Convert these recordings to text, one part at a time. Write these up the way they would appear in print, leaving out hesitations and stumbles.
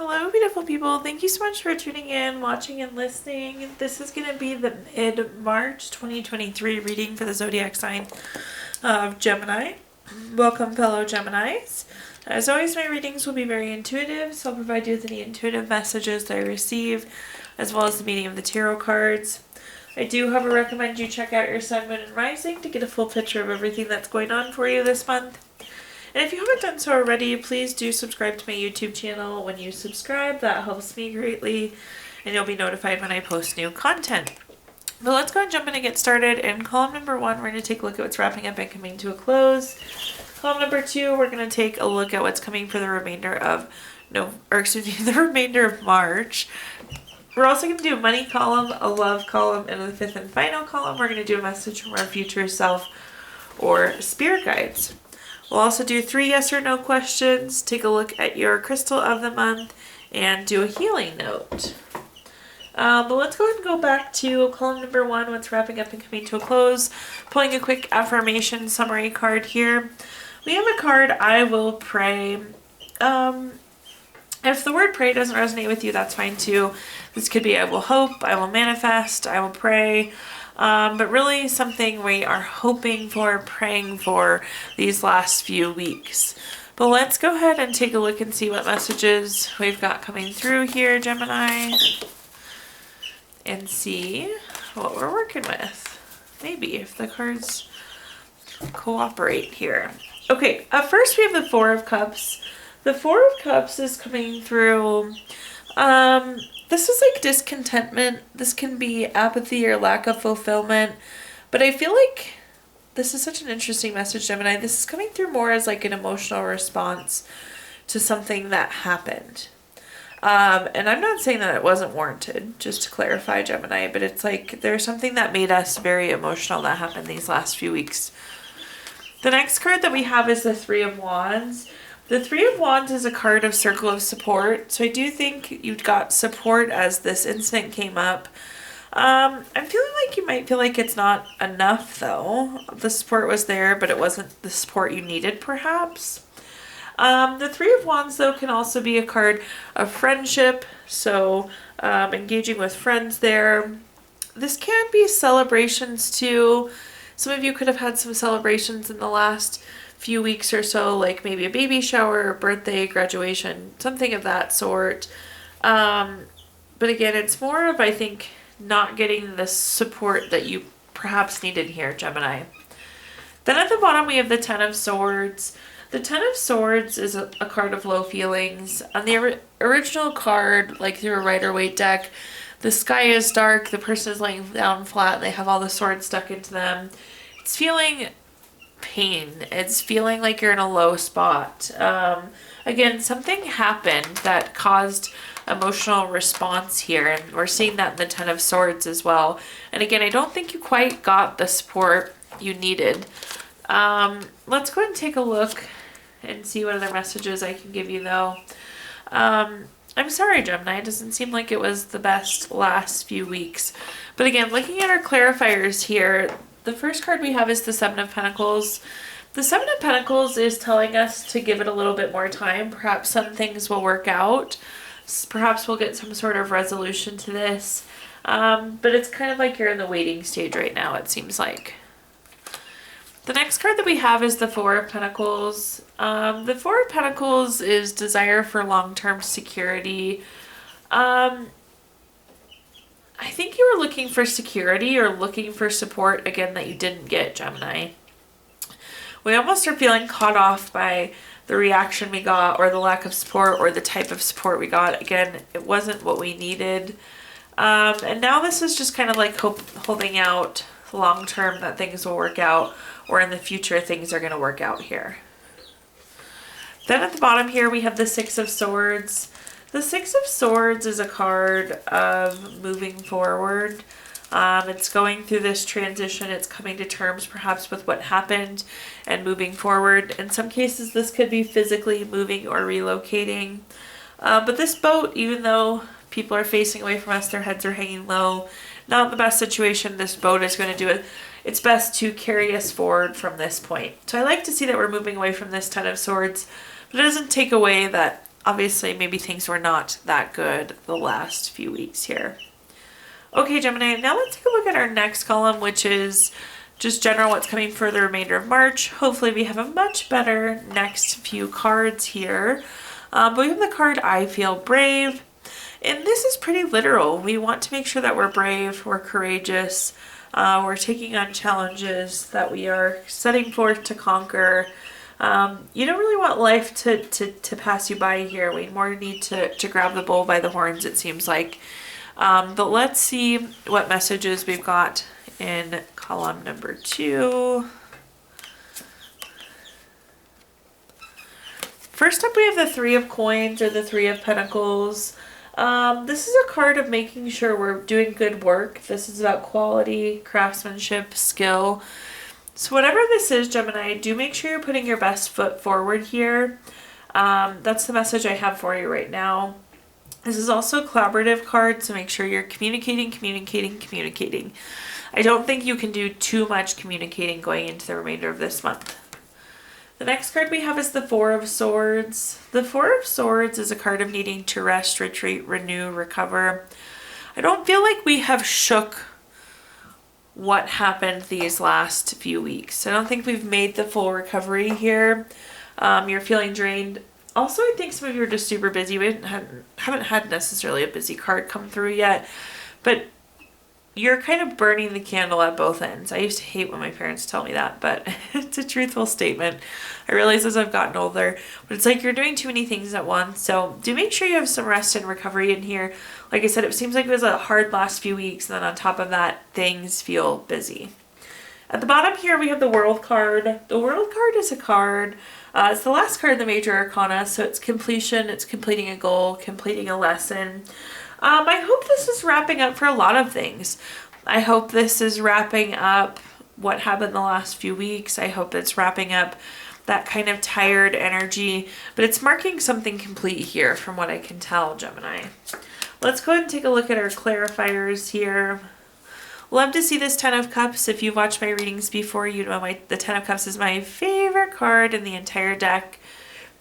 Hello, beautiful people. Thank you so much for tuning in, watching, and listening. This is going to be the mid-March 2023 reading for the zodiac sign of Gemini. Welcome, fellow Geminis. As always, my readings will be very intuitive, so I'll provide you with any intuitive messages that I receive, as well as the meaning of the tarot cards. I do, however, recommend you check out your sun, moon, and rising to get a full picture of everything that's going on for you this month. And if you haven't done so already, please do subscribe to my YouTube channel. When you subscribe, that helps me greatly, and you'll be notified when I post new content. But let's go and jump in and get started. In column number 1, we're going to take a look at what's wrapping up and coming to a close. Column number 2, we're going to take a look at what's coming for the remainder of the remainder of March. We're also going to do a money column, a love column, and the 5th and final column, we're going to do a message from our future self or spirit guides. We'll also do 3 yes or no questions, take a look at your crystal of the month, and do a healing note. But let's go ahead and go back to column number 1, what's wrapping up and coming to a close. Pulling a quick affirmation summary card here. We have a card, I will pray. If the word pray doesn't resonate with you, that's fine too. This could be I will hope, I will manifest, I will pray. But really something we are hoping for, praying for these last few weeks. But let's go ahead and take a look and see what messages we've got coming through here, Gemini. And see what we're working with. Maybe if the cards cooperate here. Okay, first we have the 4 of Cups. The 4 of Cups is coming through... This is like discontentment. This can be apathy or lack of fulfillment. But I feel like this is such an interesting message, Gemini. This is coming through more as like an emotional response to something that happened. And I'm not saying that it wasn't warranted, just to clarify, Gemini. But it's like there's something that made us very emotional that happened these last few weeks. The next card that we have is the 3 of Wands. The 3 of Wands is a card of circle of support. So I do think you got support as this incident came up. I'm feeling like you might feel like it's not enough though. The support was there, but it wasn't the support you needed perhaps. The 3 of Wands though can also be a card of friendship. So engaging with friends there. This can be celebrations too. Some of you could have had some celebrations in the last few weeks or so, like maybe a baby shower, birthday, graduation, something of that sort. But again, it's more of, I think, not getting the support that you perhaps needed here, Gemini. Then at the bottom, we have the 10 of Swords. The 10 of Swords is a card of low feelings. On the original card, like through a Rider-Waite deck, the sky is dark, the person is laying down flat, and they have all the swords stuck into them. It's feeling pain. It's feeling like you're in a low spot. Again, something happened that caused emotional response here, and we're seeing that in the 10 of Swords as well. And again, I don't think you quite got the support you needed. Let's go ahead and take a look and see what other messages I can give you though. I'm sorry, Gemini, it doesn't seem like it was the best last few weeks. But again, looking at our clarifiers here, the first card we have is the 7 of Pentacles. The 7 of Pentacles is telling us to give it a little bit more time. Perhaps some things will work out. Perhaps we'll get some sort of resolution to this. But it's kind of like you're in the waiting stage right now, it seems like. The next card that we have is the 4 of Pentacles. The 4 of Pentacles is desire for long-term security. I think you were looking for security or looking for support, again, that you didn't get, Gemini. We almost are feeling caught off by the reaction we got or the lack of support or the type of support we got. Again, it wasn't what we needed. And now this is just kind of like holding out long term that things will work out, or in the future things are going to work out here. Then at the bottom here we have the 6 of Swords. The 6 of Swords is a card of moving forward. It's going through this transition. It's coming to terms perhaps with what happened and moving forward. In some cases, this could be physically moving or relocating. But this boat, even though people are facing away from us, their heads are hanging low, not the best situation. This boat is going to do its best to carry us forward from this point. So I like to see that we're moving away from this 10 of Swords, but it doesn't take away that obviously maybe things were not that good the last few weeks here. Okay, Gemini, now let's take a look at our next column, which is just general what's coming for the remainder of March. Hopefully we have a much better next few cards here. But we have the card, I feel brave. And this is pretty literal. We want to make sure that we're brave, we're courageous, we're taking on challenges that we are setting forth to conquer. You don't really want life to pass you by here. We more need to grab the bull by the horns, it seems like. But let's see what messages we've got in column number 2. First up, we have the 3 of Coins, or the 3 of Pentacles. This is a card of making sure we're doing good work. This is about quality, craftsmanship, skill. So whatever this is, Gemini, do make sure you're putting your best foot forward here. That's the message I have for you right now. This is also a collaborative card, so make sure you're communicating. I don't think you can do too much communicating going into the remainder of this month. The next card we have is the 4 of Swords. The 4 of Swords is a card of needing to rest, retreat, renew, recover. I don't feel like we have shook what happened these last few weeks. I don't think we've made the full recovery here. You're feeling drained. Also, I think some of you are just super busy. We haven't had necessarily a busy card come through yet, but you're kind of burning the candle at both ends. I used to hate when my parents tell me that, but it's a truthful statement. I realize as I've gotten older, but it's like you're doing too many things at once. So do make sure you have some rest and recovery in here. Like I said, it seems like it was a hard last few weeks, and then on top of that, things feel busy. At the bottom here, we have the World card. The World card is a card. It's the last card in the Major Arcana, so it's completion, it's completing a goal, completing a lesson. I hope this is wrapping up for a lot of things. I hope this is wrapping up what happened the last few weeks. I hope it's wrapping up that kind of tired energy, but it's marking something complete here from what I can tell, Gemini. Let's go ahead and take a look at our clarifiers here. Love to see this 10 of Cups. If you've watched my readings before, you know the 10 of Cups is my favorite card in the entire deck.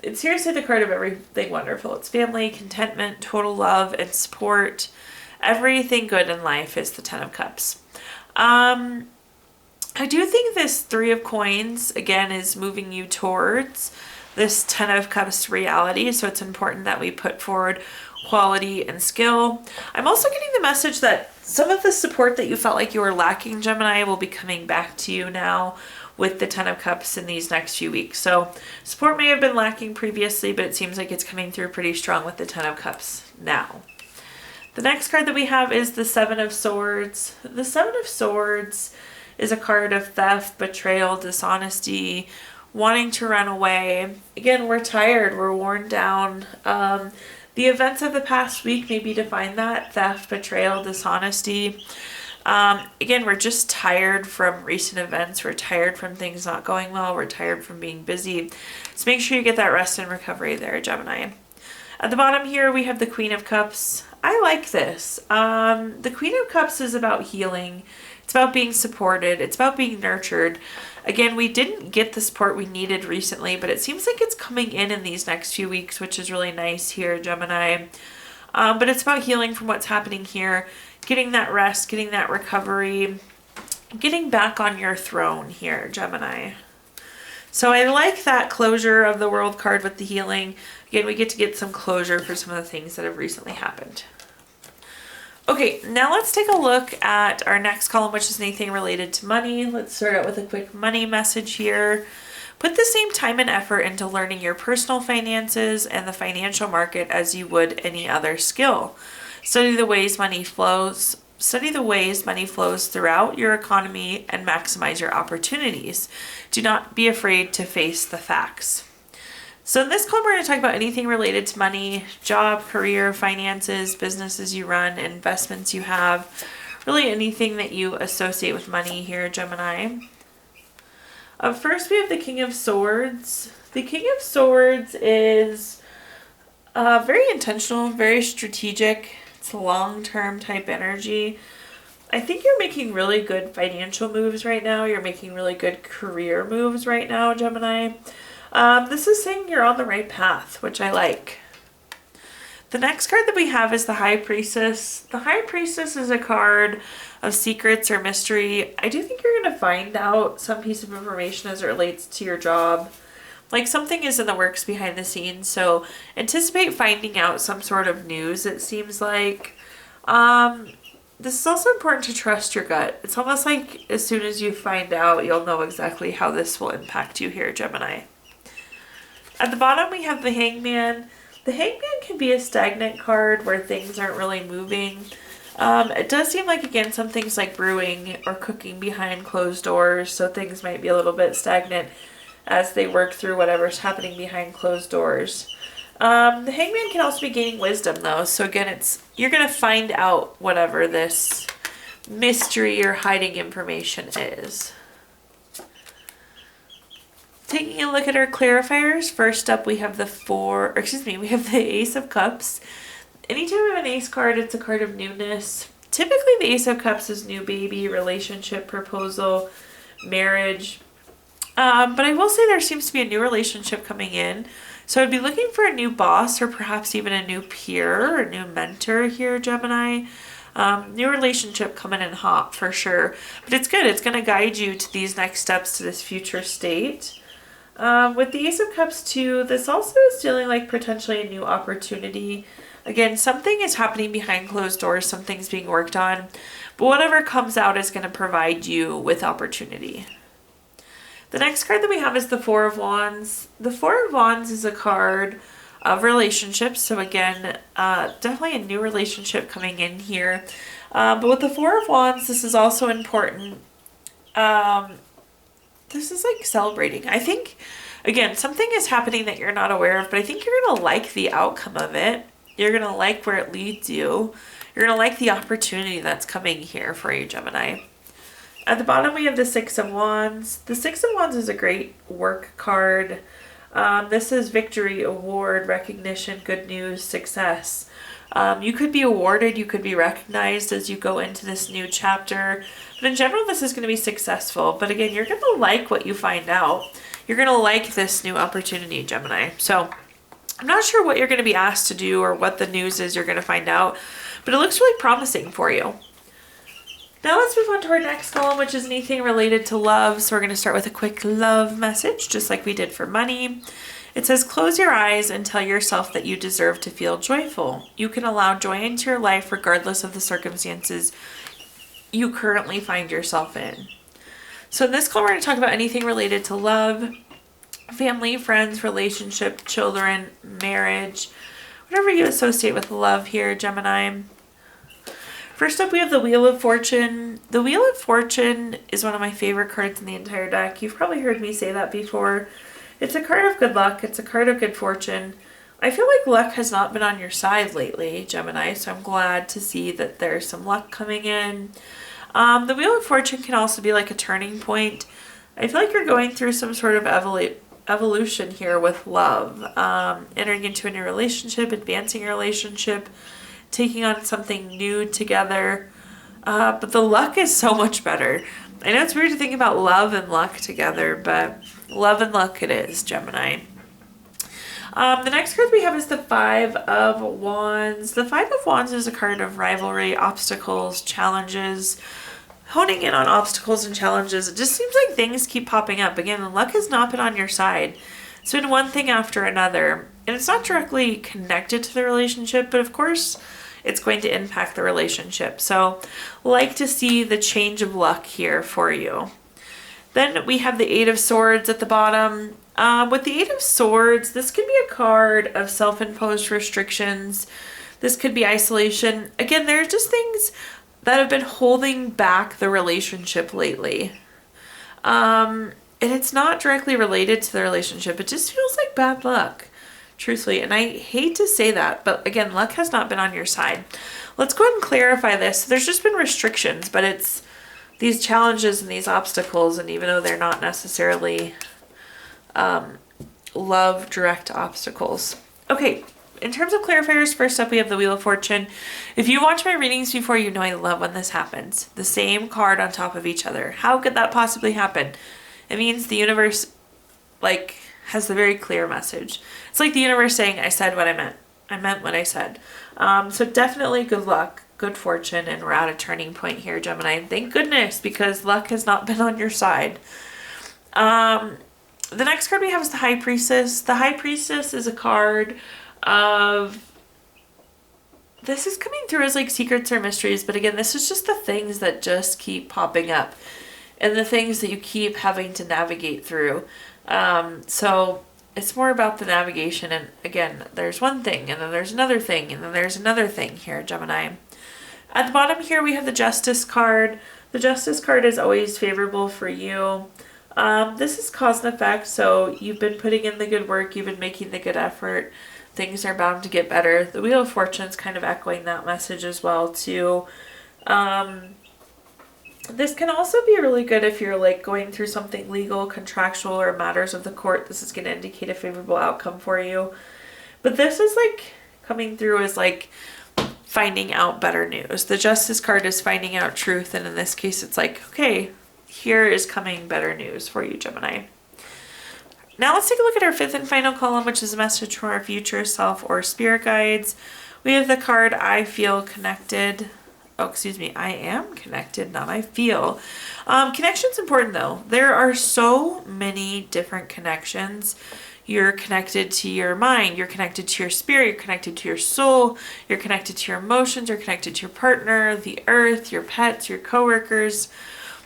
It's seriously the card of everything wonderful. It's family, contentment, total love, and support. Everything good in life is the 10 of Cups. I do think this 3 of Coins, again, is moving you towards this 10 of Cups reality. So it's important that we put forward quality and skill. I'm also getting the message that some of the support that you felt like you were lacking, Gemini, will be coming back to you now with the 10 of Cups in these next few weeks. So support may have been lacking previously, but it seems like it's coming through pretty strong with the 10 of Cups now. The next card that we have is the 7 of Swords. The 7 of Swords is a card of theft, betrayal, dishonesty, wanting to run away. Again, we're tired, we're worn down. The events of the past week maybe define that: theft, betrayal, dishonesty. Again, we're just tired from recent events. We're tired from things not going well. We're tired from being busy. So make sure you get that rest and recovery there, Gemini. At the bottom here, we have the Queen of Cups. I like this. The Queen of Cups is about healing. It's about being supported. It's about being nurtured. Again, we didn't get the support we needed recently, but it seems like it's coming in these next few weeks, which is really nice here, Gemini. But it's about healing from what's happening here, getting that rest, getting that recovery, getting back on your throne here, Gemini. So I like that closure of the World card with the healing. Again, we get to get some closure for some of the things that have recently happened. Okay, now let's take a look at our next column, which is anything related to money. Let's start out with a quick money message here. Put the same time and effort into learning your personal finances and the financial market as you would any other skill. Study the ways money flows. Study the ways money flows throughout your economy and maximize your opportunities. Do not be afraid to face the facts. So in this column, we're going to talk about anything related to money, job, career, finances, businesses you run, investments you have, really anything that you associate with money here, Gemini. First, we have the King of Swords. The King of Swords is very intentional, very strategic. It's long-term type energy. I think you're making really good financial moves right now. You're making really good career moves right now, Gemini. This is saying you're on the right path, which I like. The next card that we have is the High Priestess. The High Priestess is a card of secrets or mystery. I do think you're going to find out some piece of information as it relates to your job. Like something is in the works behind the scenes, so anticipate finding out some sort of news, it seems like. This is also important to trust your gut. It's almost like as soon as you find out, you'll know exactly how this will impact you here, Gemini. At the bottom, we have the Hangman. The Hangman can be a stagnant card where things aren't really moving. It does seem like, again, some things like brewing or cooking behind closed doors, so things might be a little bit stagnant as they work through whatever's happening behind closed doors. The Hangman can also be gaining wisdom, though, so again, you're going to find out whatever this mystery or hiding information is. Taking a look at our clarifiers, first up we have the Ace of Cups. Anytime we have an Ace card, it's a card of newness. Typically the Ace of Cups is new baby, relationship, proposal, marriage. But I will say there seems to be a new relationship coming in. So I'd be looking for a new boss or perhaps even a new peer or a new mentor here, Gemini. New relationship coming in hot for sure. But it's good. It's going to guide you to these next steps to this future state. With the Ace of Cups too, this also is feeling like potentially a new opportunity. Again, something is happening behind closed doors, something's being worked on, but whatever comes out is going to provide you with opportunity. The next card that we have is the Four of Wands. The Four of Wands is a card of relationships, so again, definitely a new relationship coming in here. But with the Four of Wands, this is also important. This is like celebrating. I think, again, something is happening that you're not aware of, but I think you're going to like the outcome of it. You're going to like where it leads you. You're going to like the opportunity that's coming here for you, Gemini. At the bottom, we have the Six of Wands. The Six of Wands is a great work card. This is victory, award, recognition, good news, success. You could be awarded, you could be recognized as you go into this new chapter. But in general, this is going to be successful. But again, you're going to like what you find out. You're going to like this new opportunity, Gemini. So I'm not sure what you're going to be asked to do or what the news is you're going to find out, but it looks really promising for you. Now let's move on to our next column, which is anything related to love. So we're going to start with a quick love message, just like we did for money. It says, close your eyes and tell yourself that you deserve to feel joyful. You can allow joy into your life regardless of the circumstances you currently find yourself in. So in this column, we're going to talk about anything related to love, family, friends, relationship, children, marriage, whatever you associate with love here, Gemini. First up, we have the Wheel of Fortune. The Wheel of Fortune is one of my favorite cards in the entire deck. You've probably heard me say that before. It's a card of good luck. It's a card of good fortune. I feel like luck has not been on your side lately, Gemini, so I'm glad to see that there's some luck coming in. The Wheel of Fortune can also be like a turning point. I feel like you're going through some sort of evolution here with love. Entering into a new relationship, advancing your relationship, taking on something new together. But the luck is so much better. I know it's weird to think about love and luck together, but love and luck it is, Gemini. The next card we have is the Five of Wands. The Five of Wands is a card of rivalry, obstacles, challenges, honing in on obstacles and challenges. It just seems like things keep popping up. Again, luck has not been on your side. It's been one thing after another. And it's not directly connected to the relationship, but of course it's going to impact the relationship. So like to see the change of luck here for you. Then we have the Eight of Swords at the bottom. With the Eight of Swords, this could be a card of self-imposed restrictions. This could be isolation. Again, there are just things that have been holding back the relationship lately. And it's not directly related to the relationship. It just feels like bad luck, truthfully. And I hate to say that, but again, luck has not been on your side. Let's go ahead and clarify this. There's just been restrictions, but it's these challenges and these obstacles, and even though they're not necessarily love direct obstacles. Okay, in terms of clarifiers, first up we have the Wheel of Fortune. If you watch my readings before, you know I love when this happens. The same card on top of each other. How could that possibly happen? It means the universe has the very clear message. It's like the universe saying, I said what I meant. I meant what I said. So definitely good luck, good fortune, and we're at a turning point here, Gemini. Thank goodness, because luck has not been on your side. The next card we have is the High Priestess. The High Priestess is a card of... This is coming through as like secrets or mysteries, but again, this is just the things that just keep popping up and the things that you keep having to navigate through. So it's more about the navigation, and again, there's one thing, and then there's another thing, and then there's another thing here, Gemini. At the bottom here, we have the Justice card. The Justice card is always favorable for you. This is cause and effect, so you've been putting in the good work, you've been making the good effort. Things are bound to get better. The Wheel of Fortune is kind of echoing that message as well, too. This can also be really good if you're like going through something legal, contractual, or matters of the court. This is going to indicate a favorable outcome for you. But this is like coming through as like finding out better news. The Justice card is finding out truth, and in this case, it's like, okay, here is coming better news for you, Gemini. Now let's take a look at our fifth and final column, which is a message from our future self or spirit guides. We have the card, I feel connected. Oh, excuse me, I am connected, not I feel. Connection's important though. There are so many different connections. You're connected to your mind, you're connected to your spirit, you're connected to your soul, you're connected to your emotions, you're connected to your partner, the earth, your pets, your coworkers.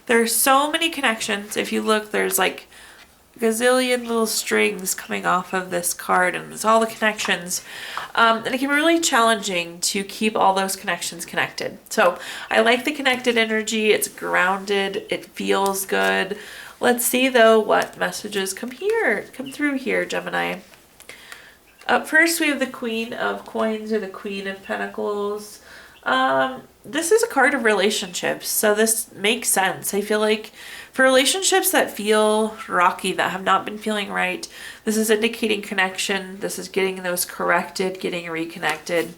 There are so many connections. If you look, there's like gazillion little strings coming off of this card, and it's all the connections, and it can be really challenging to keep all those connections connected. So I like the connected energy. It's grounded, it feels good. Let's see though what messages come through here, Gemini. Up first we have the Queen of Coins, or the Queen of Pentacles. This is a card of relationships, so this makes sense. I feel like for relationships that feel rocky, that have not been feeling right, this is indicating connection. This is getting those corrected, getting reconnected.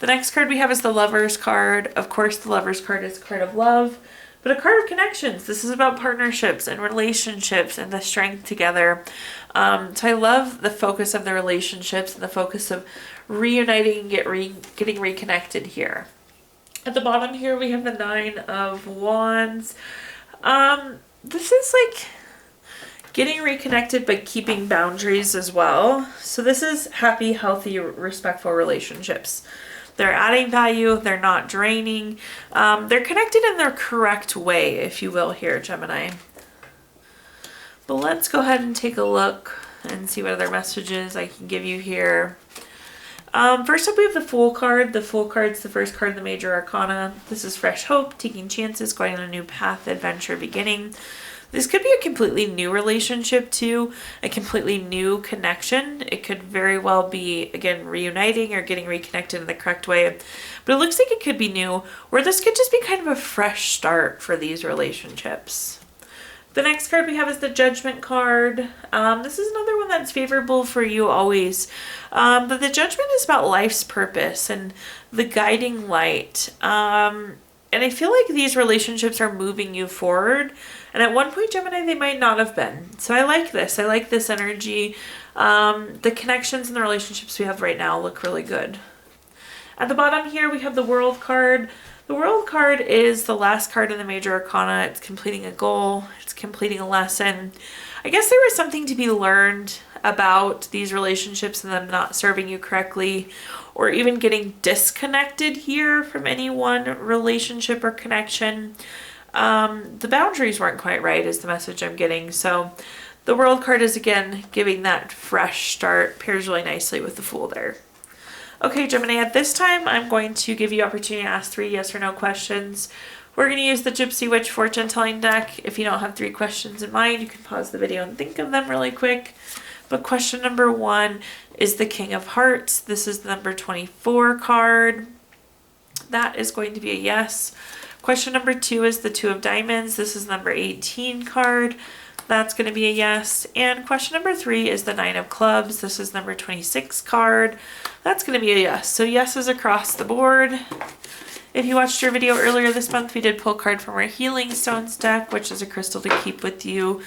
The next card we have is the Lover's card. Of course, the Lover's card is a card of love, but a card of connections. This is about partnerships and relationships and the strength together. So I love the focus of the relationships and the focus of reuniting and getting reconnected here. At the bottom here, we have the Nine of Wands. This is like getting reconnected but keeping boundaries as well. So this is happy, healthy, respectful relationships. They're adding value. They're not draining. They're connected in their correct way, if you will, here, Gemini. But let's go ahead and take a look and see what other messages I can give you here. First up, we have the Fool card. The Fool card's the first card in the Major Arcana. This is fresh hope, taking chances, going on a new path, adventure, beginning. This could be a completely new relationship too, a completely new connection. It could very well be, again, reuniting or getting reconnected in the correct way. But it looks like it could be new, or this could just be kind of a fresh start for these relationships. The next card we have is the Judgment card. This is another one that's favorable for you always. But the Judgment is about life's purpose and the guiding light. And I feel like these relationships are moving you forward. And at one point, Gemini, they might not have been. So I like this. I like this energy. The connections and the relationships we have right now look really good. At the bottom here, we have the World card. The World card is the last card in the Major Arcana. It's completing a goal. It's completing a lesson. I guess there was something to be learned about these relationships and them not serving you correctly, or even getting disconnected here from any one relationship or connection. The boundaries weren't quite right is the message I'm getting. So the World card is, again, giving that fresh start. Pairs really nicely with the Fool there. Okay, Gemini, at this time, I'm going to give you opportunity to ask 3 yes or no questions. We're going to use the Gypsy Witch fortune telling deck. If you don't have 3 questions in mind, you can pause the video and think of them really quick. But question number 1 is the King of Hearts. This is the number 24 card. That is going to be a yes. Question number 2 is the Two of Diamonds. This is number 18 card. That's going to be a yes. And question number 3 is the Nine of Clubs. This is number 26 card. That's going to be a yes. So yeses across the board. If you watched your video earlier this month, we did pull a card from our Healing Stones deck, which is a crystal to keep with you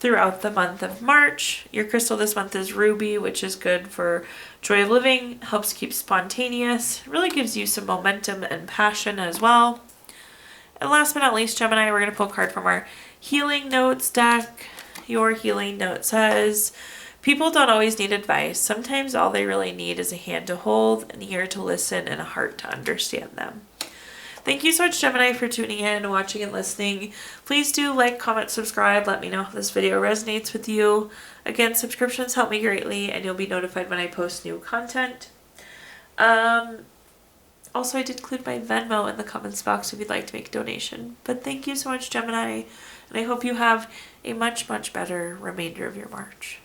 throughout the month of March. Your crystal this month is ruby, which is good for joy of living, helps keep spontaneous, really gives you some momentum and passion as well. And last but not least, Gemini, we're going to pull a card from our Healing Notes deck. Your Healing Note says, people don't always need advice. Sometimes all they really need is a hand to hold, an ear to listen, and a heart to understand them. Thank you so much, Gemini, for tuning in, watching, and listening. Please do like, comment, subscribe. Let me know if this video resonates with you. Again, subscriptions help me greatly, and you'll be notified when I post new content. Also, I did include my Venmo in the comments box if you'd like to make a donation. But thank you so much, Gemini, and I hope you have a much, much better remainder of your March.